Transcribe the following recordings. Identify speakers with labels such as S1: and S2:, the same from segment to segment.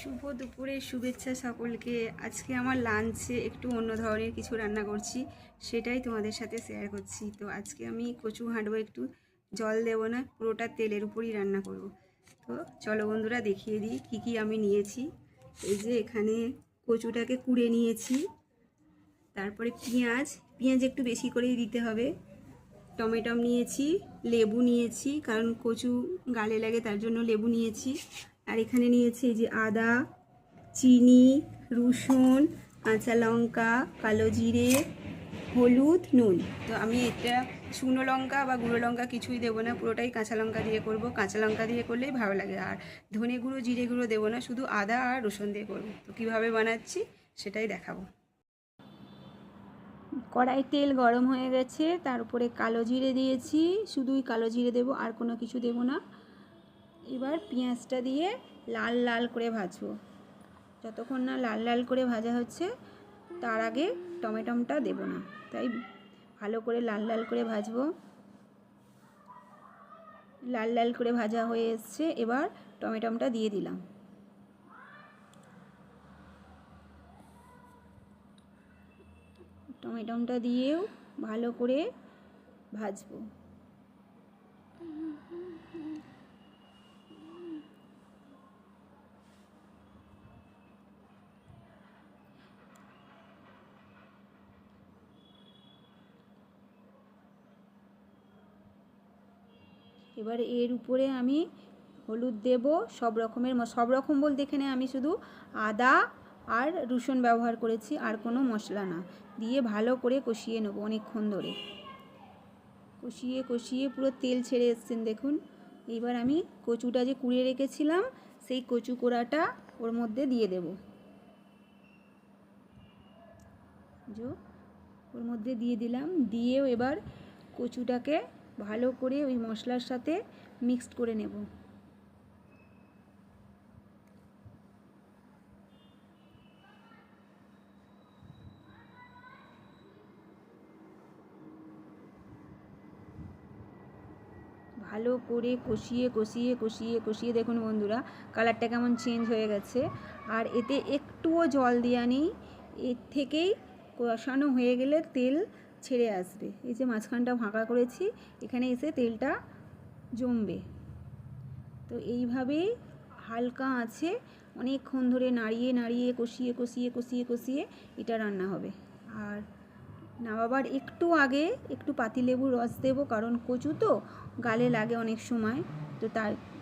S1: শুভ দুপুরের শুভেচ্ছা সকলকে। আজকে আমার লাঞ্চে একটু অন্য ধরনের কিছু রান্না করছি, সেটাই তোমাদের সাথে শেয়ার করছি। তো আজকে আমি কচু ঘাঁটবো, একটু জল দেবো না, পুরোটা তেলের উপরই রান্না করব। তো চলো বন্ধুরা দেখিয়ে দিই কী কী আমি নিয়েছি। এই যে এখানে কচুটাকে কুড়ে নিয়েছি, তারপরে পেঁয়াজ একটু বেশি করেই দিতে হবে, টমেটো নিয়েছি, লেবু নিয়েছি কারণ কচু গালে লাগে তার জন্য লেবু নিয়েছি, আর এখানে নিয়েছি এই যে আদা, চিনি, রসুন, কাঁচা লঙ্কা, কালো জিরে, হলুদ, নুন। তো আমি এটা শুকনো লঙ্কা বা গুঁড়ো লঙ্কা কিছুই দেবো না, পুরোটাই কাঁচা লঙ্কা দিয়ে করব। কাঁচা লঙ্কা দিয়ে করলেই ভালো লাগে। আর ধনে গুঁড়ো জিরে গুঁড়ো দেবো না, শুধু আদা আর রসুন দিয়ে করব। তো কীভাবে বানাচ্ছি সেটাই দেখাবো। কড়াই তেল গরম হয়ে গেছে, তার উপরে কালো জিরে দিয়েছি, শুধুই কালো জিরে দেবো, আর কোনো কিছু দেবো না। এবার পেঁয়াজটা দিয়ে লাল লাল করে ভাজবো। যতক্ষণ না লাল লাল করে ভাজা হচ্ছে তার আগে টমেটোটা দেবো না, তাই ভালো করে লাল লাল করে ভাজবো। লাল লাল করে ভাজা হয়ে এসছে, এবার টমেটোটা দিয়ে দিলাম। টমেটোটা দিয়েও ভালো করে ভাজবো। এবার এর উপরে আমি হলুদ দেব, সব রকম বলতে এখানে আমি শুধু আদা আর রসুন ব্যবহার করেছি, আর কোনো মশলা না। দিয়ে ভালো করে কষিয়ে নেব অনেকক্ষণ ধরে। কষিয়ে কষিয়ে পুরো তেল ছেড়ে এসছেন দেখুন। এইবার আমি কচুটা যে কুড়িয়ে রেখেছিলাম সেই কচু কোড়াটা ওর মধ্যে দিয়ে দেব। ওর মধ্যে দিয়ে দিলাম, দিয়েও এবার কচুটাকে ভালো করে ওই মশলার সাথে মিক্সড করে নেব। ভালো করে কষিয়ে কষিয়ে কষিয়ে কষিয়ে দেখুন বন্ধুরা কালারটা কেমন চেঞ্জ হয়ে গেছে। আর এতে একটুও জল দেওয়া নেই, এর থেকেই কষানো হয়ে গেলে তেল ছেড়ে আসবে। এই যে মাঝখানটা ফাঁকা করেছি, এখানে এসে তেলটা জমবে। তো এইভাবেই হালকা আছে অনেকক্ষণ ধরে নাড়িয়ে নাড়িয়ে কষিয়ে কষিয়ে কষিয়ে কষিয়ে এটা রান্না হবে। আর নামাবার একটু আগে একটু পাতিলেবুর রস দেবো, কারণ কচু তো গালে লাগে অনেক সময়, তো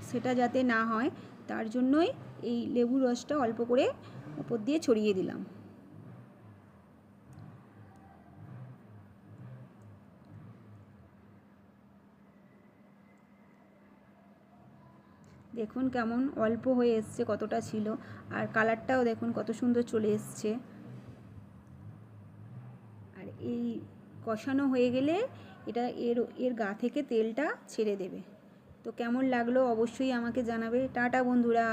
S1: সেটা যাতে না হয় তার জন্যই এই লেবুর রসটা অল্প করে উপর দিয়ে ছড়িয়ে দিলাম। দেখুন কেমন অল্প হয়ে এসছে, কতটা ছিল, আর কালারটাও দেখুন কত সুন্দর চলে এসছে। আর এই কষানো হয়ে গেলে এটা এর গা থেকে তেলটা ছেড়ে দেবে। তো কেমন লাগলো অবশ্যই আমাকে জানাবে। টাটা বন্ধুরা।